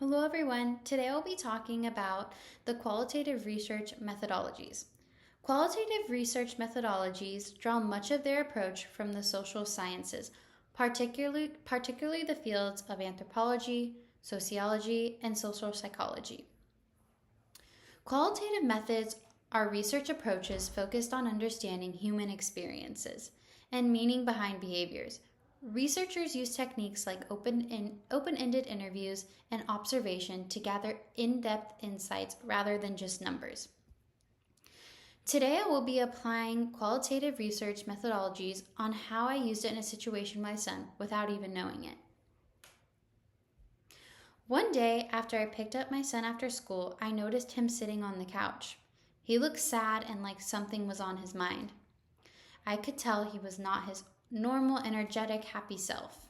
Hello everyone, today I'll be talking about the qualitative research methodologies. Qualitative research methodologies draw much of their approach from the social sciences, particularly the fields of anthropology, sociology, and social psychology. Qualitative methods are research approaches focused on understanding human experiences and meaning behind behaviors. Researchers use techniques like open-ended interviews and observation to gather in-depth insights rather than just numbers. Today, I will be applying qualitative research methodologies on how I used it in a situation with my son without even knowing it. One day, after I picked up my son after school, I noticed him sitting on the couch. He looked sad and like something was on his mind. I could tell he was not his normal, energetic, happy self.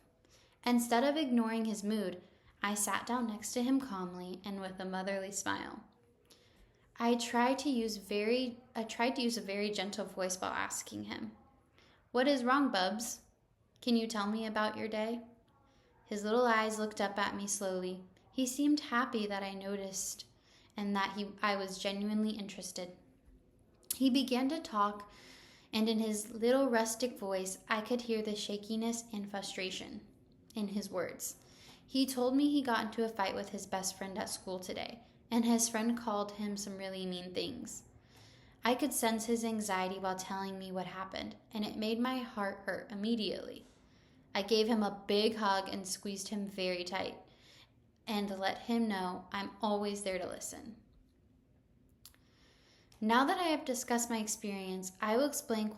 Instead of ignoring his mood, I sat down next to him calmly and with a motherly smile. I tried to use a very gentle voice while asking him, "What is wrong, Bubs? Can you tell me about your day?" His little eyes looked up at me slowly. He seemed happy that I noticed and that I was genuinely interested. He began to talk, and in his little rustic voice, I could hear the shakiness and frustration in his words. He told me he got into a fight with his best friend at school today, and his friend called him some really mean things. I could sense his anxiety while telling me what happened, and it made my heart hurt immediately. I gave him a big hug and squeezed him very tight, and let him know I'm always there to listen. Now that I have discussed my experience, I will explain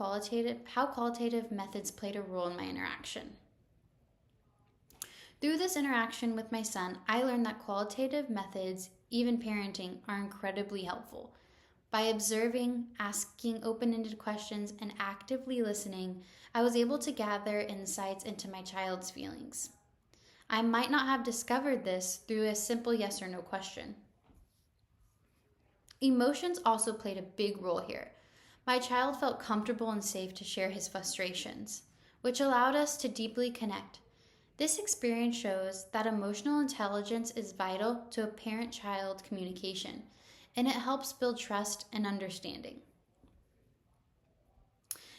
how qualitative methods played a role in my interaction. Through this interaction with my son, I learned that qualitative methods, even parenting, are incredibly helpful. By observing, asking open-ended questions, and actively listening, I was able to gather insights into my child's feelings. I might not have discovered this through a simple yes or no question. Emotions also played a big role here. My child felt comfortable and safe to share his frustrations, which allowed us to deeply connect. This experience shows that emotional intelligence is vital to a parent-child communication, and it helps build trust and understanding.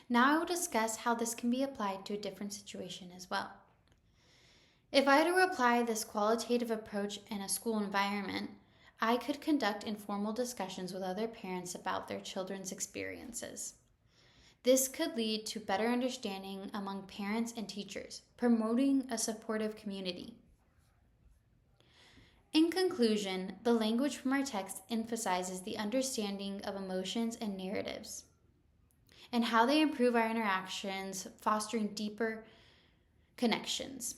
Now I will discuss how this can be applied to a different situation as well. If I were to apply this qualitative approach in a school environment, I could conduct informal discussions with other parents about their children's experiences. This could lead to better understanding among parents and teachers, promoting a supportive community. In conclusion, the language from our text emphasizes the understanding of emotions and narratives, and how they improve our interactions, fostering deeper connections.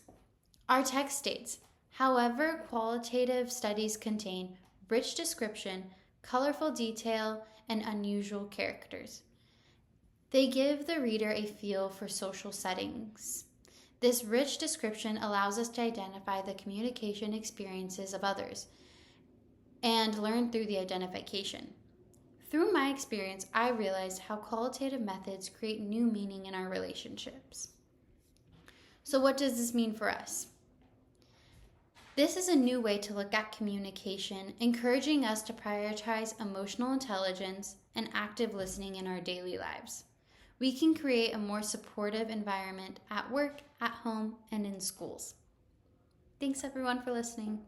Our text states, however, qualitative studies contain rich description, colorful detail, and unusual characters. They give the reader a feel for social settings. This rich description allows us to identify the communication experiences of others and learn through the identification. Through my experience, I realized how qualitative methods create new meaning in our relationships. So what does this mean for us? This is a new way to look at communication, encouraging us to prioritize emotional intelligence and active listening in our daily lives. We can create a more supportive environment at work, at home, and in schools. Thanks everyone for listening.